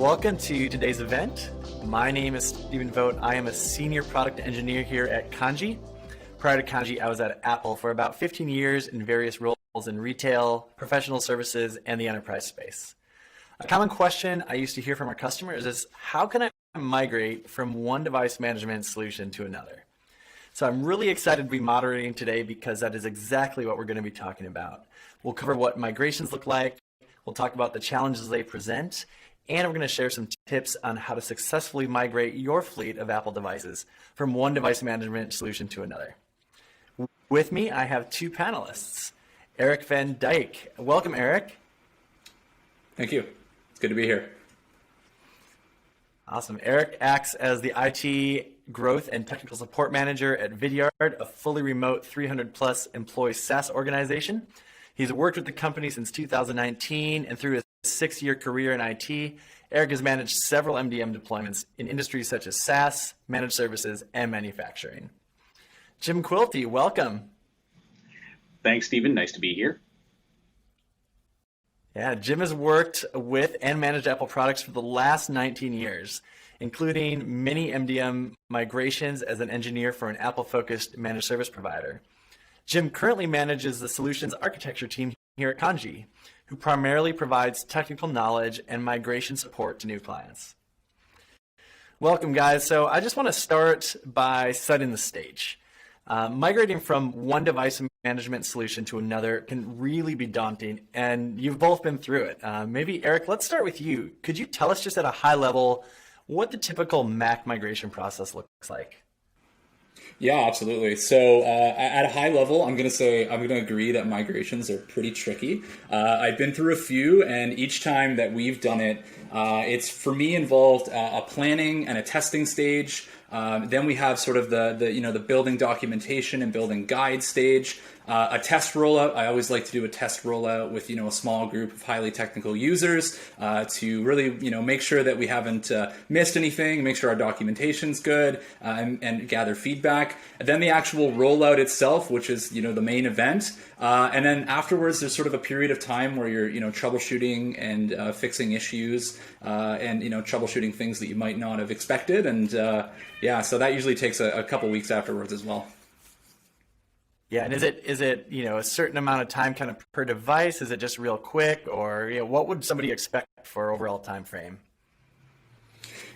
Welcome to today's event. My name is Stephen Vogt. I am a senior product engineer here at Kanji. Prior to Kanji, I was at Apple for about 15 years in various roles in retail, professional services, and the enterprise space. A common question I used to hear from our customers is, how can I migrate from one device management solution to another? So I'm really excited to be moderating today because that is exactly what we're going to be talking about. We'll cover what migrations look like, we'll talk about the challenges they present, and we're going to share some tips on how to successfully migrate your fleet of Apple devices from one device management solution to another. With me, I have two panelists. Eric Van Dyke. Welcome, Eric. Thank you. It's good to be here. Awesome. Eric acts as the IT Growth and Technical Support Manager at Vidyard, a fully remote 300-plus employee SaaS organization. He's worked with the company since 2019, and through his 6-year career in IT, Eric has managed several MDM deployments in industries such as SaaS, managed services, and manufacturing. Jim Quilty, welcome. Thanks, Stephen. Nice to be here. Yeah, Jim has worked with and managed Apple products for the last 19 years, including many MDM migrations as an engineer for an Apple-focused managed service provider. Jim currently manages the solutions architecture team here at Kanji, who primarily provides technical knowledge and migration support to new clients. Welcome, guys. So I just want to start by setting the stage. Migrating from one device management solution to another can really be daunting, and you've both been through it. Maybe, Eric, let's start with you. Could you tell us just at a high level what the typical Mac migration process looks like? Yeah, absolutely. So at a high level, I'm going to agree that migrations are pretty tricky. I've been through a few, and each time that we've done it, it's for me involved a planning and a testing stage. Then we have sort of the building documentation and building guide stage. A test rollout. I always like to do a test rollout with a small group of highly technical users to really make sure that we haven't missed anything, make sure our documentation's good, and gather feedback. And then the actual rollout itself, which is the main event, and then afterwards there's sort of a period of time where you're troubleshooting and fixing issues and troubleshooting things that you might not have expected, and so that usually takes a couple weeks afterwards as well. Yeah, and is it a certain amount of time kind of per device? Is it just real quick, or what would somebody expect for overall time frame?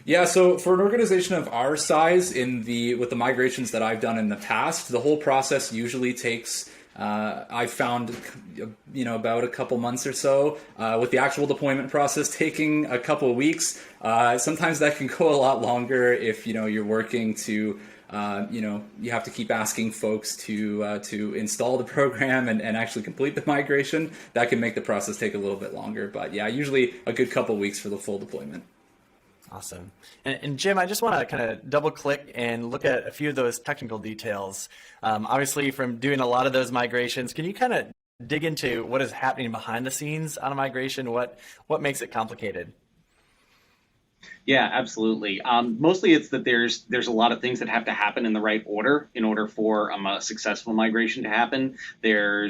Yeah, so for an organization of our size, with the migrations that I've done in the past, the whole process usually takes I've found about a couple months or so, with the actual deployment process taking a couple of weeks. Sometimes that can go a lot longer if you're working to you have to keep asking folks to install the program and actually complete the migration. That can make the process take a little bit longer, but yeah, usually a good couple of weeks for the full deployment. Awesome. And Jim, I just want to kind of double click and look at a few of those technical details. Obviously, from doing a lot of those migrations, can you kind of dig into what is happening behind the scenes on a migration? What makes it complicated? Yeah, absolutely. Mostly it's that there's a lot of things that have to happen in the right order in order for a successful migration to happen. There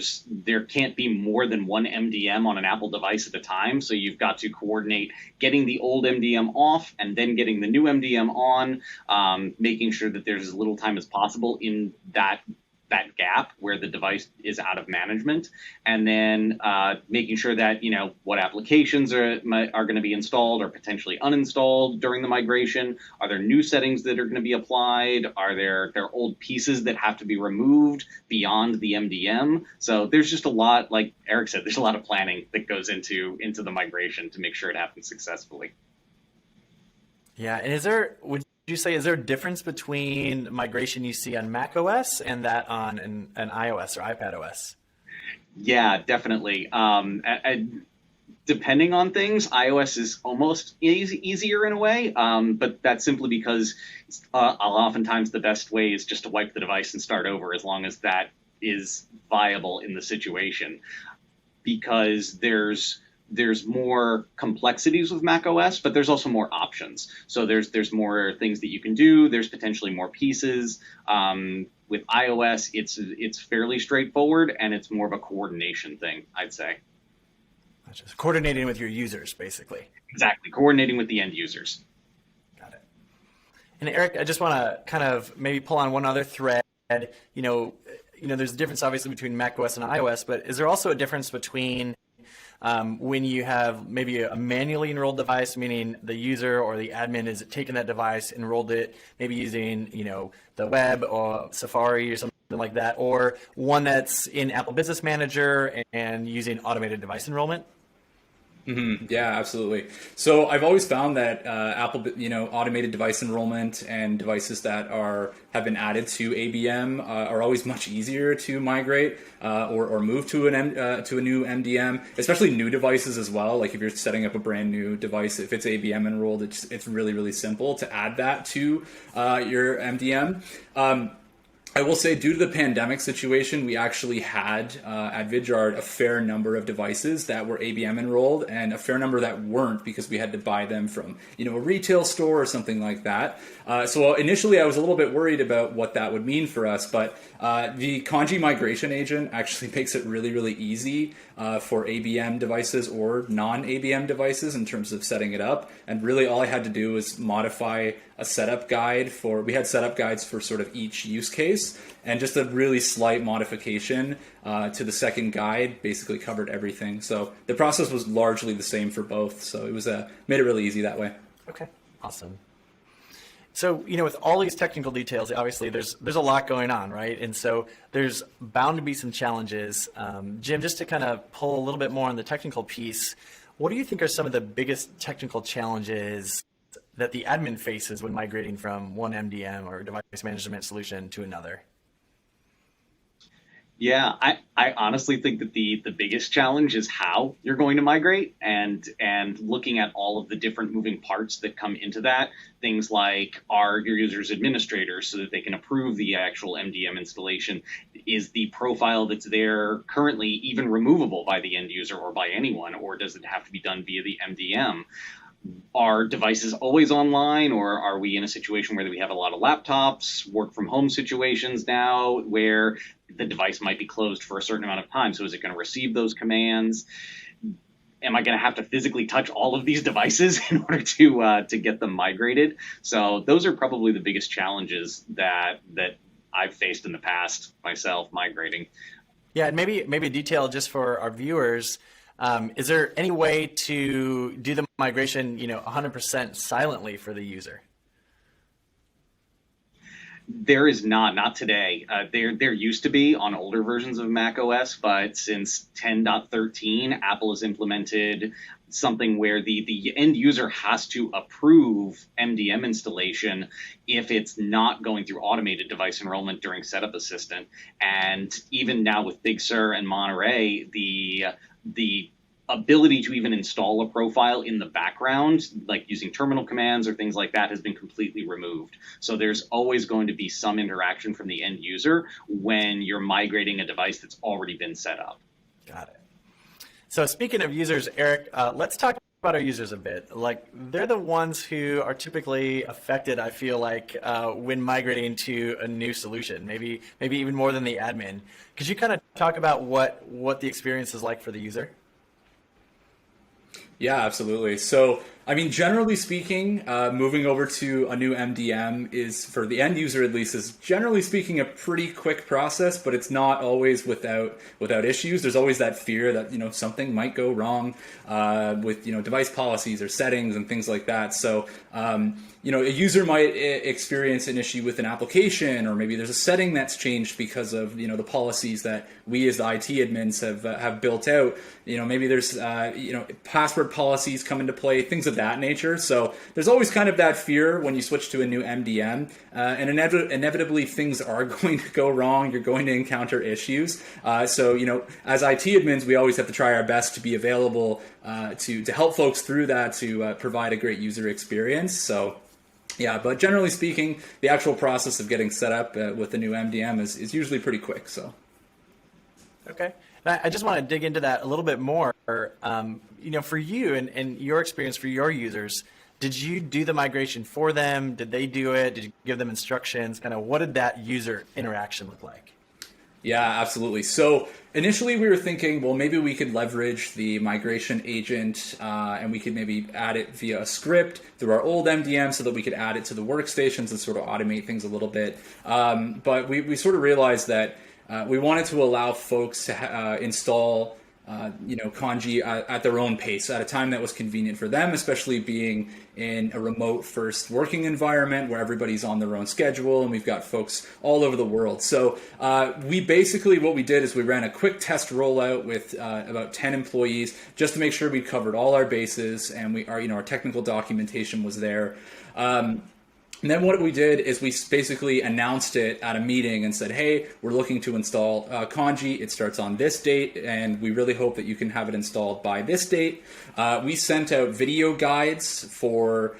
can't be more than one MDM on an Apple device at a time, so you've got to coordinate getting the old MDM off and then getting the new MDM on, making sure that there's as little time as possible in that gap where the device is out of management, and then making sure that what applications are going to be installed or potentially uninstalled during the migration. Are there new settings that are going to be applied? Are there old pieces that have to be removed beyond the MDM? So there's just a lot, like Eric said, there's a lot of planning that goes into the migration to make sure it happens successfully. Yeah, and would you say, is there a difference between migration you see on Mac OS and that on an iOS or iPad OS? Yeah, definitely. Depending on things, iOS is almost easier in a way, but that's simply because oftentimes the best way is just to wipe the device and start over, as long as that is viable in the situation, because there's more complexities with Mac OS, but there's also more options. So there's more things that you can do. There's potentially more pieces. With iOS, it's fairly straightforward, and it's more of a coordination thing, I'd say. Just coordinating with your users, basically. Exactly, coordinating with the end users. Got it. And Eric, I just want to kind of maybe pull on one other thread. There's a difference obviously between macOS and iOS, but is there also a difference between when you have maybe a manually enrolled device, meaning the user or the admin is taking that device, enrolled it, maybe using the web or Safari or something like that, or one that's in Apple Business Manager and using automated device enrollment? Mm-hmm. Yeah, absolutely. So I've always found that Apple, automated device enrollment and devices that have been added to ABM are always much easier to migrate or move to a new MDM, especially new devices as well. Like if you're setting up a brand new device, if it's ABM enrolled, it's really, really simple to add that to your MDM. I will say, due to the pandemic situation, we actually had at Vidyard a fair number of devices that were ABM enrolled and a fair number that weren't because we had to buy them from a retail store or something like that. So initially I was a little bit worried about what that would mean for us, but the kanji migration agent actually makes it really, really easy for ABM devices or non-ABM devices in terms of setting it up. And really all I had to do was modify a setup guide we had setup guides for sort of each use case, and just a really slight modification to the second guide basically covered everything. So the process was largely the same for both. So it was made it really easy that way. Okay, awesome. So, with all these technical details, obviously there's a lot going on, right? And so there's bound to be some challenges. Jim, just to kind of pull a little bit more on the technical piece, what do you think are some of the biggest technical challenges that the admin faces when migrating from one MDM or device management solution to another? Yeah, I honestly think that the biggest challenge is how you're going to migrate and looking at all of the different moving parts that come into that. Things like, are your users administrators so that they can approve the actual MDM installation? Is the profile that's there currently even removable by the end user or by anyone, or does it have to be done via the MDM? Are devices always online, or are we in a situation where we have a lot of laptops, work from home situations now where the device might be closed for a certain amount of time? So is it going to receive those commands? Am I going to have to physically touch all of these devices in order to get them migrated? So those are probably the biggest challenges that I've faced in the past myself migrating. Yeah, and maybe a detail just for our viewers. Is there any way to do the migration, 100% silently for the user? There is not today. There used to be on older versions of Mac OS, but since 10.13, Apple has implemented something where the end user has to approve MDM installation if it's not going through automated device enrollment during Setup Assistant. And even now with Big Sur and Monterey, the ability to even install a profile in the background, like using terminal commands or things like that, has been completely removed. So there's always going to be some interaction from the end user when you're migrating a device that's already been set up. Got it. So speaking of users, Eric, let's talk about our users a bit. Like, they're the ones who are typically affected, I feel like, when migrating to a new solution, maybe even more than the admin. Could you kind of talk about what the experience is like for the user? Yeah, absolutely. So, generally speaking, moving over to a new MDM is, for the end user at least, is generally speaking a pretty quick process, but it's not always without issues. There's always that fear that, something might go wrong with, device policies or settings and things like that. So, a user might experience an issue with an application, or maybe there's a setting that's changed because of, the policies that we as the IT admins have built out. Maybe there's, password policies come into play, things of that nature. So there's always kind of that fear when you switch to a new MDM, and inevitably things are going to go wrong. You're going to encounter issues. So, as IT admins, we always have to try our best to be available to help folks through that, to provide a great user experience. So, yeah, but generally speaking, the actual process of getting set up with the new MDM is usually pretty quick. So, okay. I just want to dig into that a little bit more. For you and your experience for your users, did you do the migration for them? Did they do it? Did you give them instructions? Kind of what did that user interaction look like? Yeah, absolutely. So initially we were thinking, well, maybe we could leverage the migration agent and we could maybe add it via a script through our old MDM so that we could add it to the workstations and sort of automate things a little bit. But we sort of realized that we wanted to allow folks to install kanji at their own pace at a time that was convenient for them, especially being in a remote first working environment where everybody's on their own schedule and we've got folks all over the world. So we basically, what we did is we ran a quick test rollout with about 10 employees just to make sure we covered all our bases and our technical documentation was there. And then what we did is we basically announced it at a meeting and said, hey, we're looking to install kanji. It starts on this date, and we really hope that you can have it installed by this date. We sent out video guides for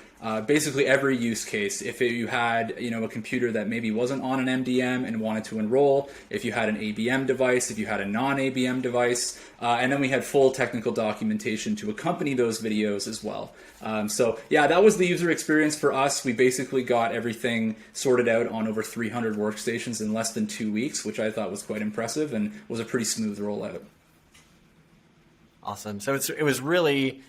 basically every use case. If you had a computer that maybe wasn't on an MDM and wanted to enroll, if you had an ABM device, if you had a non-ABM device, and then we had full technical documentation to accompany those videos as well. So yeah, that was the user experience for us. We basically got everything sorted out on over 300 workstations in less than 2 weeks, which I thought was quite impressive and was a pretty smooth rollout. Awesome. So it was really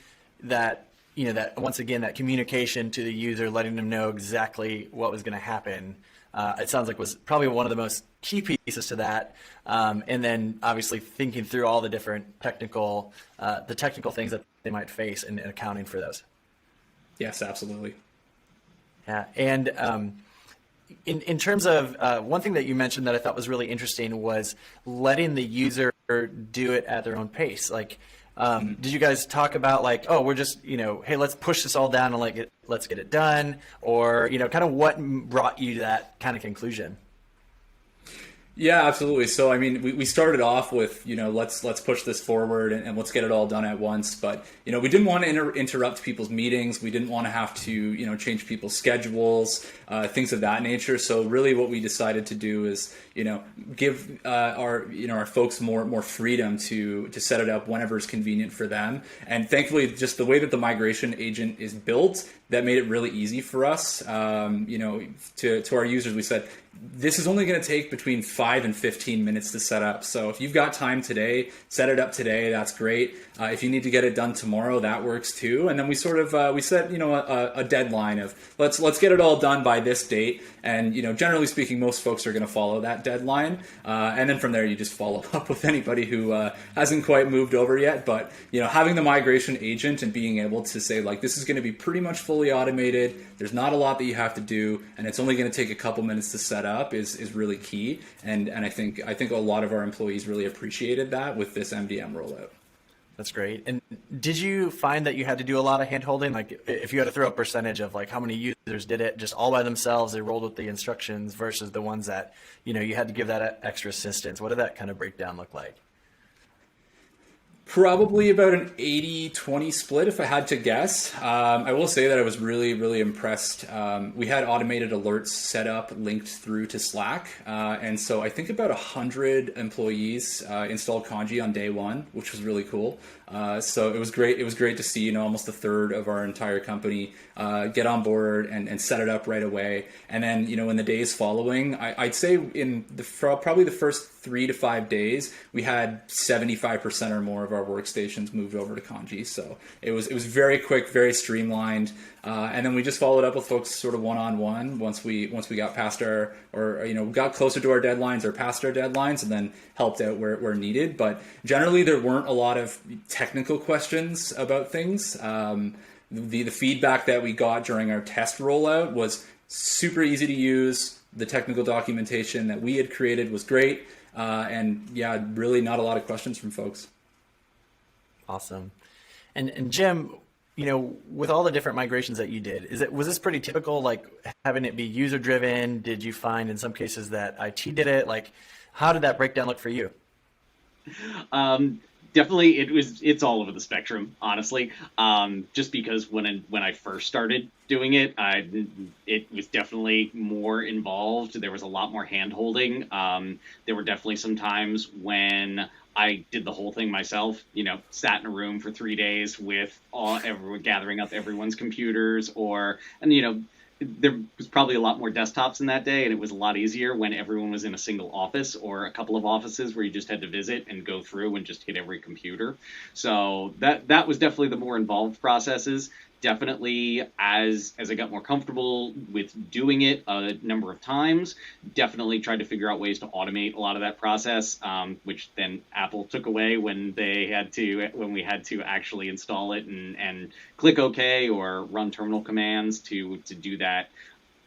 that, that once again, that communication to the user, letting them know exactly what was going to happen. It sounds like was probably one of the most key pieces to that. And then obviously thinking through all the different technical things that they might face and accounting for those. Yes, absolutely. Yeah. And in terms of one thing that you mentioned that I thought was really interesting was letting the user do it at their own pace. Like, did you guys talk about like, oh, we're just, hey, let's push this all down and let's get it done? Or, kind of what brought you to that kind of conclusion? Yeah, absolutely. So, I mean, we started off with, let's push this forward and let's get it all done at once. But, we didn't want to interrupt people's meetings. We didn't want to have to, change people's schedules, things of that nature. So really what we decided to do is, give our folks more freedom to set it up whenever it's convenient for them. And thankfully, just the way that the migration agent is built, that made it really easy for us. To our users, we said, this is only going to take between 5 and 15 minutes to set up. So if you've got time today, set it up today. That's great. If you need to get it done tomorrow, that works too. And then we sort of we set a deadline of let's get it all done by this date. And generally speaking, most folks are going to follow that deadline. And then from there, you just follow up with anybody who hasn't quite moved over yet. But having the migration agent and being able to say like this is going to be pretty much fully automated. There's not a lot that you have to do, and it's only going to take a couple minutes to set up is really key. And I think a lot of our employees really appreciated that with this MDM rollout. That's great. And did you find that you had to do a lot of hand-holding? Like if you had to throw a percentage of like how many users did it just all by themselves, they rolled with the instructions versus the ones that, you had to give that extra assistance. What did that kind of breakdown look like? Probably about an 80-20 split if I had to guess. I will say that I was really, really impressed. We had automated alerts set up linked through to Slack. And so I think about 100 employees installed kanji on day one, which was really cool. So it was great. It was great to see, almost a third of our entire company get on board and set it up right away. And then, in the days following, I'd say probably the first 3 to 5 days, we had 75% or more of our workstations moved over to kanji. So it was very quick, very streamlined. And then we just followed up with folks sort of one-on-one once we got past got closer to our deadlines or past our deadlines, and then helped out where needed. But generally there weren't a lot of technical questions about things. The feedback that we got during our test rollout was super easy to use. The technical documentation that we had created was great. And yeah, really not a lot of questions from folks. Awesome. And Jim, with all the different migrations that you did, was this pretty typical, like having it be user driven? Did you find in some cases that IT did it? Like, how did that breakdown look for you? Definitely, it's all over the spectrum, honestly. Just because when I first started doing it, it was definitely more involved. There was a lot more hand holding. There were definitely some times when I did the whole thing myself. Sat in a room for 3 days with everyone gathering up everyone's computers, and there was probably a lot more desktops in that day, and it was a lot easier when everyone was in a single office or a couple of offices where you just had to visit and go through and just hit every computer. So that was definitely the more involved processes. Definitely, as I got more comfortable with doing it a number of times, definitely tried to figure out ways to automate a lot of that process, which then Apple took away when we had to actually install it and click OK or run terminal commands to do that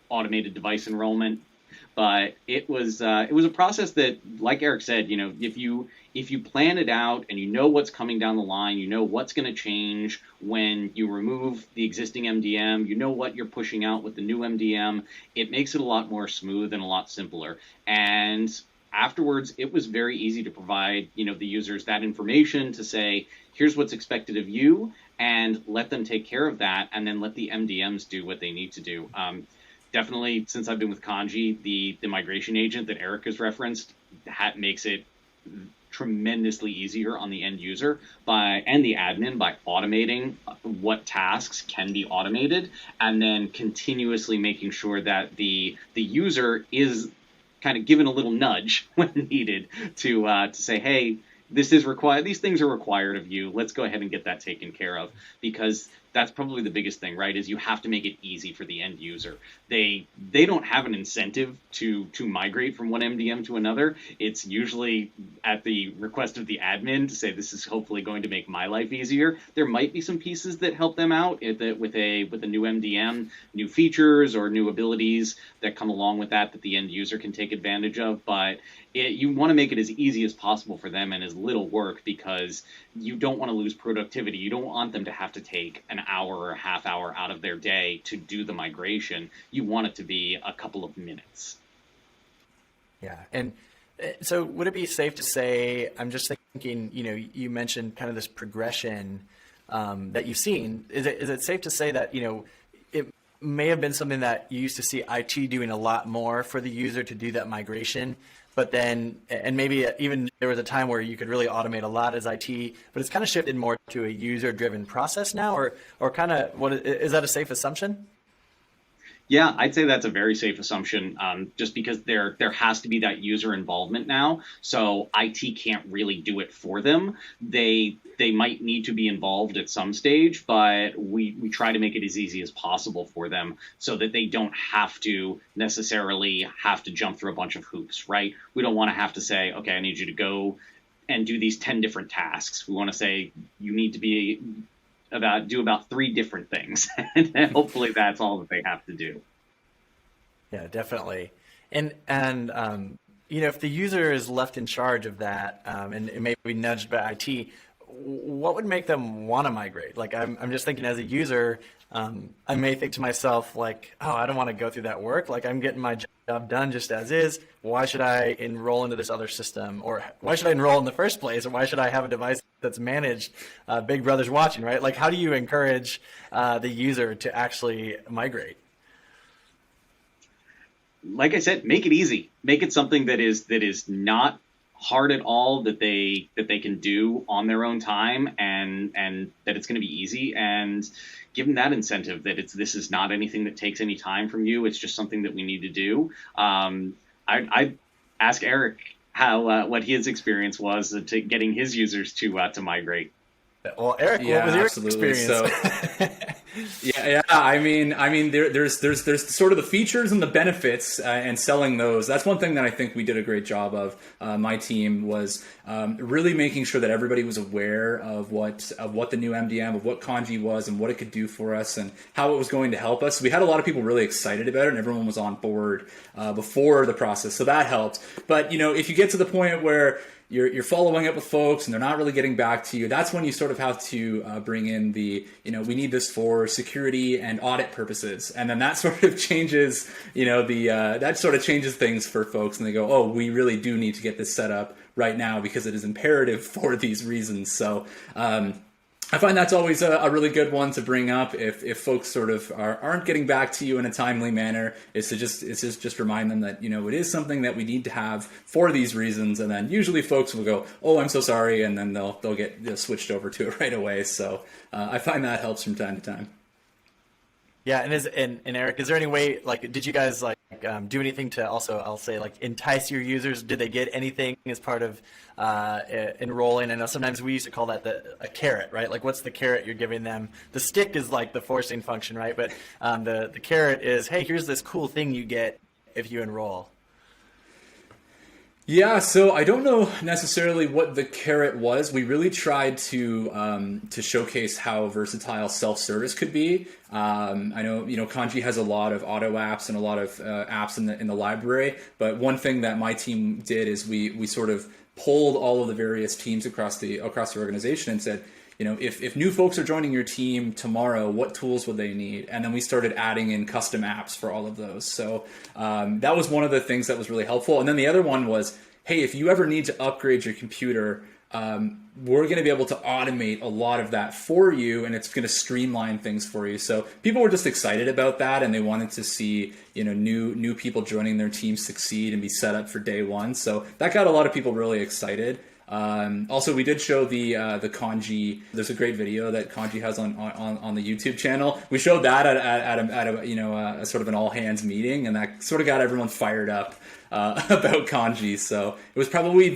automated device enrollment. But it was a process that, like Eric said, if you plan it out and you know what's coming down the line, you know what's going to change when you remove the existing MDM, you know what you're pushing out with the new MDM, it makes it a lot more smooth and a lot simpler. And afterwards, it was very easy to provide, the users that information to say, here's what's expected of you, and let them take care of that, and then let the MDMs do what they need to do. Definitely, since I've been with Kanji, the migration agent that Eric has referenced makes it tremendously easier on the end user and the admin by automating what tasks can be automated, and then continuously making sure that the user is kind of given a little nudge when needed to say, hey, this is required. These things are required of you. Let's go ahead and get that taken care of, because that's probably the biggest thing, right? Is you have to make it easy for the end user. They don't have an incentive to migrate from one MDM to another. It's usually at the request of the admin to say, this is hopefully going to make my life easier. There might be some pieces that help them out with a new MDM, new features or new abilities that come along with that the end user can take advantage of. But you want to make it as easy as possible for them and as little work, because you don't want to lose productivity. You don't want them to have to take an hour or a half hour out of their day to do the migration. You want it to be a couple of minutes. Yeah. And so would it be safe to say, I'm just thinking, you mentioned kind of this progression that you've seen. Is it safe to say that, it may have been something that you used to see IT doing a lot more for the user to do that migration, but then, and maybe even there was a time where you could really automate a lot as IT, but it's kind of shifted more to a user-driven process now, or kind of, is that a safe assumption? Yeah, I'd say that's a very safe assumption, just because there has to be that user involvement now. So IT can't really do it for them. They might need to be involved at some stage, but we try to make it as easy as possible for them so that they don't have to necessarily have to jump through a bunch of hoops, right? We don't want to have to say, okay, I need you to go and do these 10 different tasks. We want to say you need to do about 3 different things, and hopefully that's all that they have to do. Yeah, definitely. And if the user is left in charge of that, and it may be nudged by IT, what would make them want to migrate? Like, I'm just thinking as a user, I may think to myself like, oh, I don't want to go through that work. Like, I'm getting my job done just as is. Why should I enroll into this other system? Or why should I enroll in the first place? Or why should I have a device that's managed? Big Brother's watching, right? Like, how do you encourage the user to actually migrate? Like I said, make it easy. Make it something that is not hard at all, that they can do on their own time, and that it's going to be easy, and give them that incentive that this is not anything that takes any time from you. It's just something that we need to do. I ask Eric how what his experience was to getting his users to migrate. Well, Eric, what was your experience? So, yeah. I mean, there's sort of the features and the benefits, and selling those. That's one thing that I think we did a great job of. My team was really making sure that everybody was aware of what the new MDM, of what Kanji was, and what it could do for us, and how it was going to help us. We had a lot of people really excited about it, and everyone was on board before the process, so that helped. But if you get to the point where you're following up with folks and they're not really getting back to you, that's when you sort of have to bring in the, we need this for security and audit purposes. And then that sort of changes, that sort of changes things for folks, and they go, oh, we really do need to get this set up right now because it is imperative for these reasons. So I find that's always a really good one to bring up if folks sort of aren't getting back to you in a timely manner, is to just remind them that, it is something that we need to have for these reasons. And then usually folks will go, oh, I'm so sorry. And then they'll get switched over to it right away. So I find that helps from time to time. Yeah, and Eric, is there any way, like, did you guys like do anything to also, I'll say, like, entice your users? Did they get anything as part of enrolling? I know sometimes we used to call that a carrot, right? Like, what's the carrot you're giving them? The stick is like the forcing function, right? But the carrot is, hey, here's this cool thing you get if you enroll. Yeah, so I don't know necessarily what the carrot was. We really tried to showcase how versatile self-service could be. I know Kanji has a lot of auto apps and a lot of apps in the library. But one thing that my team did is we sort of polled all of the various teams across the organization and said, if new folks are joining your team tomorrow, what tools would they need? And then we started adding in custom apps for all of those. So that was one of the things that was really helpful. And then the other one was, hey, if you ever need to upgrade your computer, we're going to be able to automate a lot of that for you, and it's going to streamline things for you. So people were just excited about that, and they wanted to see new people joining their team succeed and be set up for day one. So that got a lot of people really excited. Also, we did show the kanji. There's a great video that Kanji has on the YouTube channel. We showed that at a sort of an all hands meeting, and that sort of got everyone fired up about kanji. So it was probably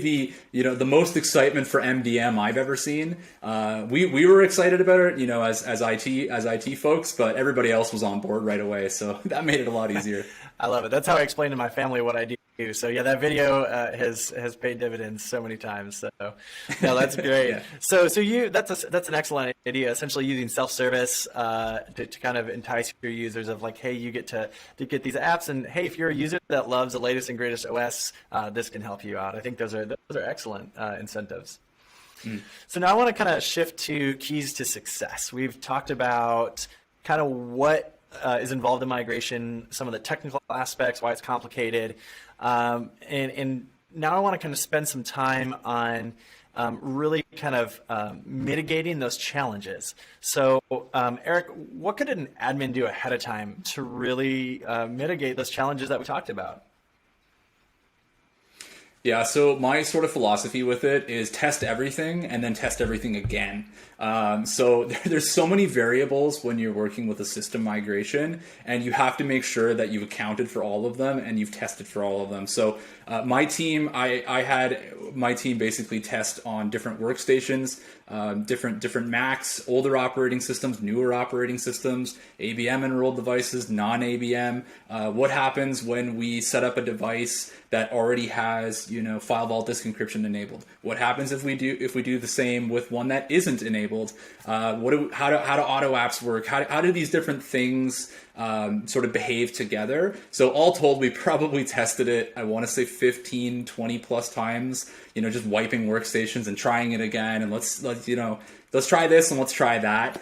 the most excitement for MDM I've ever seen. We were excited about it, as IT folks, but everybody else was on board right away. So that made it a lot easier. I love it. That's how I explain to my family what I do. So yeah, that video has paid dividends so many times. So no, that's great. Yeah. So that's an excellent idea. Essentially using self-service to kind of entice your users of like, hey, you get to get these apps, and hey, if you're a user that loves the latest and greatest OS, this can help you out. I think those are excellent incentives. So now I want to kind of shift to keys to success. We've talked about kind of what is involved in migration, some of the technical aspects, why it's complicated. And now I want to kind of spend some time on really kind of mitigating those challenges. So Eric, what could an admin do ahead of time to really mitigate those challenges that we talked about? Yeah, so my sort of philosophy with it is test everything and then test everything again. So there's so many variables when you're working with a system migration, and you have to make sure that you've accounted for all of them and you've tested for all of them. So my team, I had my team basically test on different workstations, different Macs, older operating systems, newer operating systems, ABM enrolled devices, non-ABM. What happens when we set up a device that already has file vault disk encryption enabled? What happens if we do the same with one that isn't enabled? How do auto apps work? How do these different things sort of behave together? So all told, we probably tested it, I want to say 15, 20 plus times, just wiping workstations and trying it again. And let's try this and let's try that.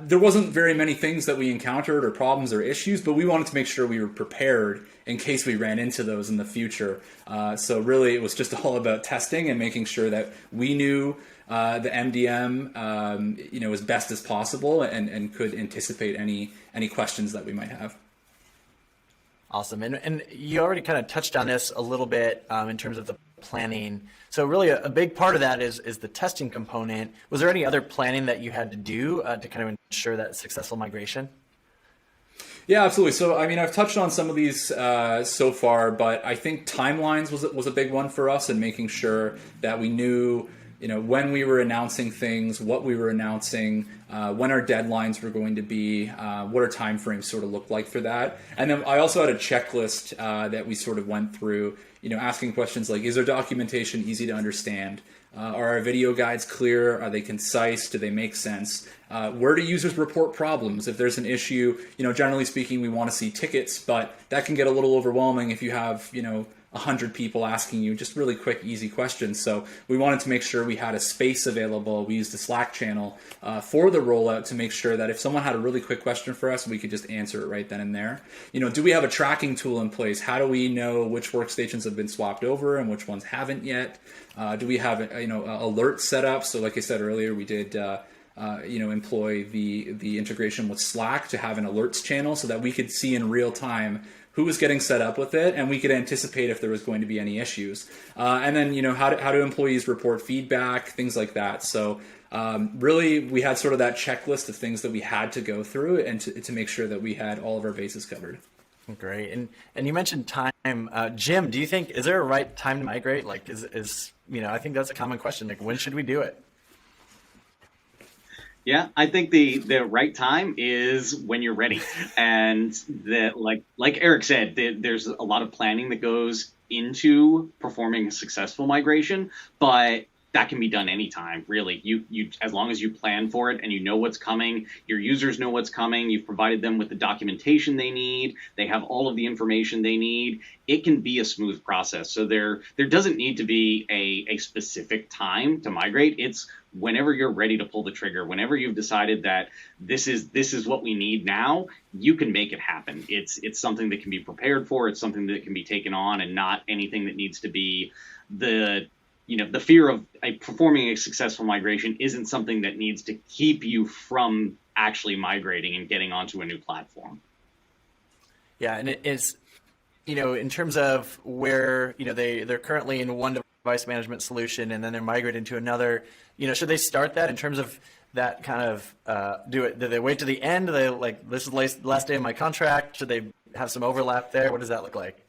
There wasn't very many things that we encountered or problems or issues, but we wanted to make sure we were prepared in case we ran into those in the future. So really it was just all about testing and making sure that we knew the MDM, as best as possible and could anticipate any questions that we might have. Awesome. And you already kind of touched on this a little bit in terms of the planning. So really a big part of that is the testing component. Was there any other planning that you had to do to kind of ensure that successful migration? Yeah, absolutely. So, I mean, I've touched on some of these so far, but I think timelines was a big one for us, and making sure that we knew when we were announcing things, what we were announcing, when our deadlines were going to be, what our time frames sort of looked like for that. And then I also had a checklist that we sort of went through, asking questions like, is our documentation easy to understand? Are our video guides clear? Are they concise? Do they make sense? Where do users report problems? If there's an issue, generally speaking, we want to see tickets, but that can get a little overwhelming if you have, 100 people asking you just really quick, easy questions. So we wanted to make sure we had a space available. We used the Slack channel for the rollout to make sure that if someone had a really quick question for us, we could just answer it right then and there. Do we have a tracking tool in place? How do we know which workstations have been swapped over and which ones haven't yet? Do we have alerts set up? So like I said earlier, we did employ the integration with Slack to have an alerts channel so that we could see in real time who was getting set up with it, and we could anticipate if there was going to be any issues. And then, how do employees report feedback, things like that. So really, we had sort of that checklist of things that we had to go through and to make sure that we had all of our bases covered. Great. And you mentioned time. Jim, do you think, is there a right time to migrate? Like, I think that's a common question. Like, when should we do it? Yeah, I think the right time is when you're ready. And like Eric said, there's a lot of planning that goes into performing a successful migration, but that can be done anytime, really. You as long as you plan for it and you know what's coming, your users know what's coming, you've provided them with the documentation they need, they have all of the information they need, it can be a smooth process. So there doesn't need to be a specific time to migrate. It's whenever you're ready to pull the trigger, whenever you've decided that this is what we need now, you can make it happen. It's something that can be prepared for, it's something that can be taken on, and not anything that needs to be the fear of performing a successful migration isn't something that needs to keep you from actually migrating and getting onto a new platform. Yeah, and it is, in terms of where, they're currently in one device management solution and then they're migrating to another, should they start that in terms of that kind of, do they wait to the end? Do they this is the last day of my contract? Should they have some overlap there? What does that look like?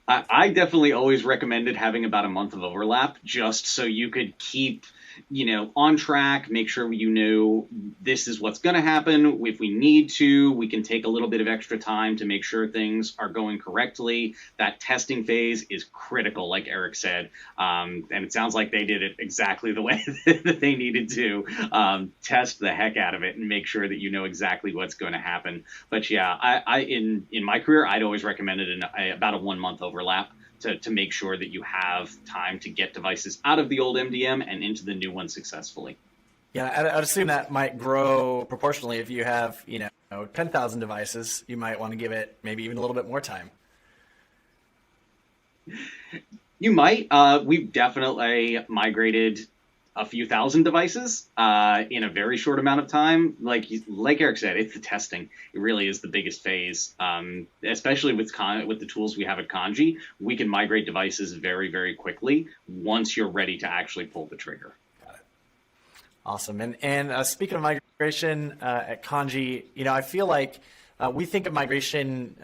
I definitely always recommended having about a month of overlap, just so you could keep, on track, make sure this is what's going to happen. If we need to, we can take a little bit of extra time to make sure things are going correctly. That testing phase is critical, like Eric said. And it sounds like they did it exactly the way that they needed to. Test the heck out of it and make sure that you know exactly what's going to happen. But yeah, I in my career, I'd always recommended about a 1 month overlap to make sure that you have time to get devices out of the old MDM and into the new one successfully. Yeah, I'd assume that might grow proportionally. If you have, 10,000 devices, you might want to give it maybe even a little bit more time. You might. We've definitely migrated a few thousand devices in a very short amount of time. Like Eric said, it's the testing. It really is the biggest phase, especially with the tools we have at Kanji. We can migrate devices very, very quickly once you're ready to actually pull the trigger. Got it. Awesome. And speaking of migration at Kanji, I feel like we think of migration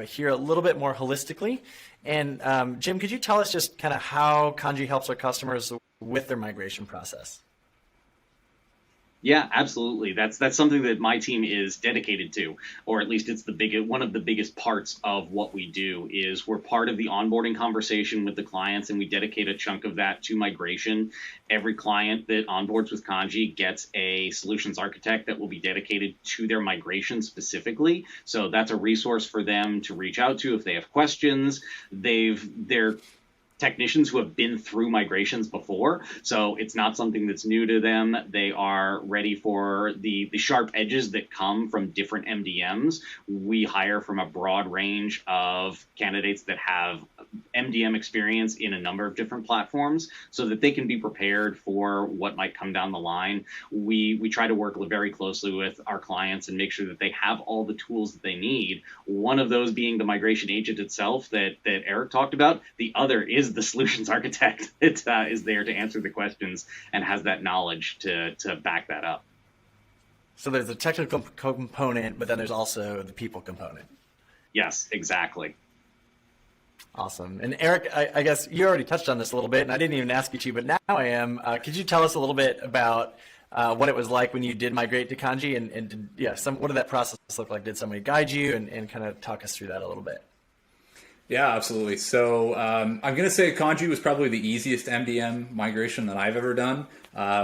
here a little bit more holistically. And Jim, could you tell us just kind of how Kanji helps our customers with their migration process? Yeah, absolutely. That's something that my team is dedicated to, or at least it's one of the biggest parts of what we do. Is we're part of the onboarding conversation with the clients, and we dedicate a chunk of that to migration. Every client that onboards with Kanji gets a solutions architect that will be dedicated to their migration specifically. So that's a resource for them to reach out to if they have questions. They're technicians who have been through migrations before, so it's not something that's new to them. They are ready for the sharp edges that come from different MDMs. We hire from a broad range of candidates that have MDM experience in a number of different platforms so that they can be prepared for what might come down the line. We try to work very closely with our clients and make sure that they have all the tools that they need. One of those being the migration agent itself that Eric talked about. The other is the solutions architect that is there to answer the questions and has that knowledge to back that up. So there's a technical component, but then there's also the people component. Yes, exactly. Awesome. And Eric, I guess you already touched on this a little bit, and I didn't even ask you to, but now I am. Could you tell us a little bit about what it was like when you did migrate to Kanji, and what did that process look like? Did somebody guide you, and kind of talk us through that a little bit? Yeah, absolutely. So I'm going to say Kanji was probably the easiest MDM migration that I've ever done,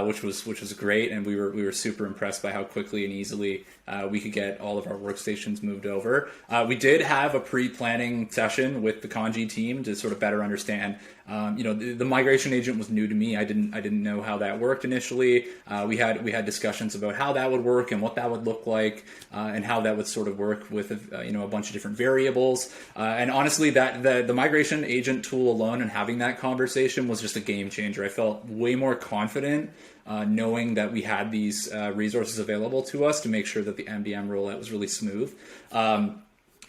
which was great, and we were super impressed by how quickly and easily we could get all of our workstations moved over. We did have a pre-planning session with the Kanji team to sort of better understand. The migration agent was new to me. I didn't know how that worked initially. We had discussions about how that would work and what that would look like, and how that would sort of work with a bunch of different variables. And honestly, that the migration agent tool alone and having that conversation was just a game changer. I felt way more confident knowing that we had these resources available to us to make sure that the MDM rollout was really smooth.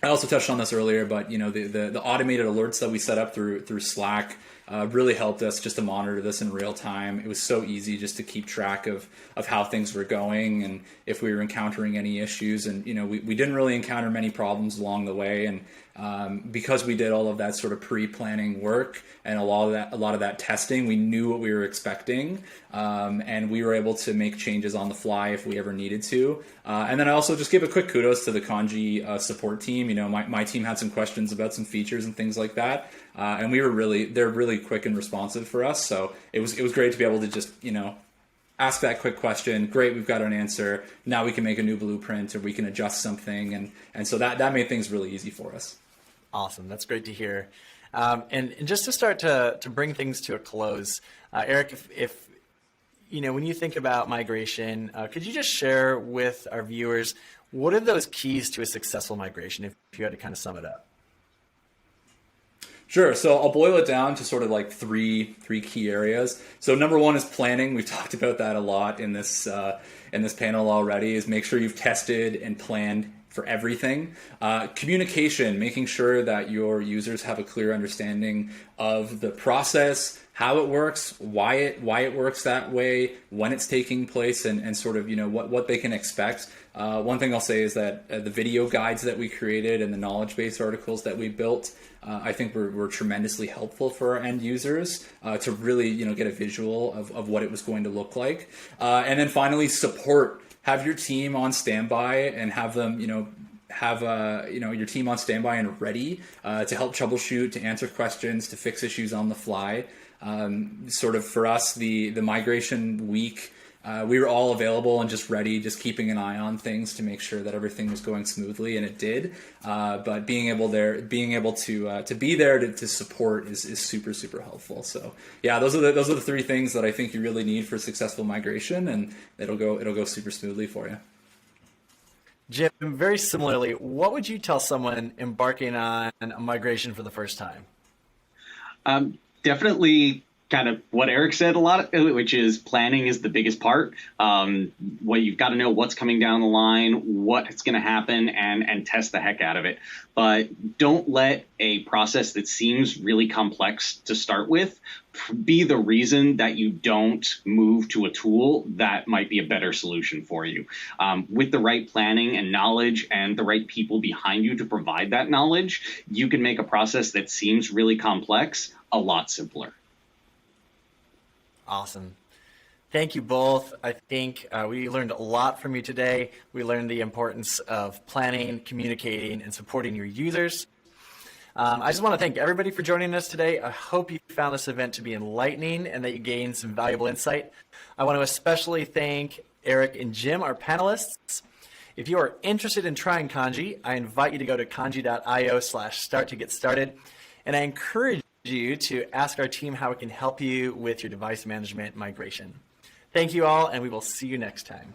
I also touched on this earlier, but the automated alerts that we set up through Slack really helped us just to monitor this in real time. It was so easy just to keep track of how things were going and if we were encountering any issues. And we didn't really encounter many problems along the way. And because we did all of that sort of pre-planning work and a lot of that testing, we knew what we were expecting, and we were able to make changes on the fly if we ever needed to. And then I also just give a quick kudos to the kanji support team. My team had some questions about some features and things like that, and they're really quick and responsive for us. So it was great to be able to just ask that quick question. Great, we've got an answer. Now we can make a new blueprint, or we can adjust something, and so that made things really easy for us. Awesome, that's great to hear. And just to start to bring things to a close, Eric, if when you think about migration, could you just share with our viewers what are those keys to a successful migration, if you had to kind of sum it up? Sure. So I'll boil it down to sort of like three key areas. So number one is planning. We've talked about that a lot in this panel already. Is make sure you've tested and planned for everything. Communication, making sure that your users have a clear understanding of the process, how it works, why it works that way, when it's taking place, and sort of what they can expect. One thing I'll say is that the video guides that we created and the knowledge base articles that we built, I think were tremendously helpful for our end users to really get a visual of what it was going to look like. And then finally, support. Have your team on standby and have them, your team on standby and ready to help troubleshoot, to answer questions, to fix issues on the fly. Sort of for us, the migration week, we were all available and just ready, just keeping an eye on things to make sure that everything was going smoothly, and it did. But being able to be there to support is super, super helpful. So yeah, those are the three things that I think you really need for successful migration, and it'll go super smoothly for you. Jim, very similarly, what would you tell someone embarking on a migration for the first time? Definitely kind of what Eric said a lot, which is planning is the biggest part. What you've got to know what's coming down the line, what's going to happen, and test the heck out of it. But don't let a process that seems really complex to start with be the reason that you don't move to a tool that might be a better solution for you. With the right planning and knowledge and the right people behind you to provide that knowledge, you can make a process that seems really complex a lot simpler. Awesome. Thank you both. I think we learned a lot from you today. We learned the importance of planning, communicating, and supporting your users. I just want to thank everybody for joining us today. I hope you found this event to be enlightening and that you gained some valuable insight. I want to especially thank Eric and Jim, our panelists. If you are interested in trying kanji, I invite you to go to kanji.io/start to get started. And I encourage you to ask our team how it can help you with your device management migration. Thank you all, and we will see you next time.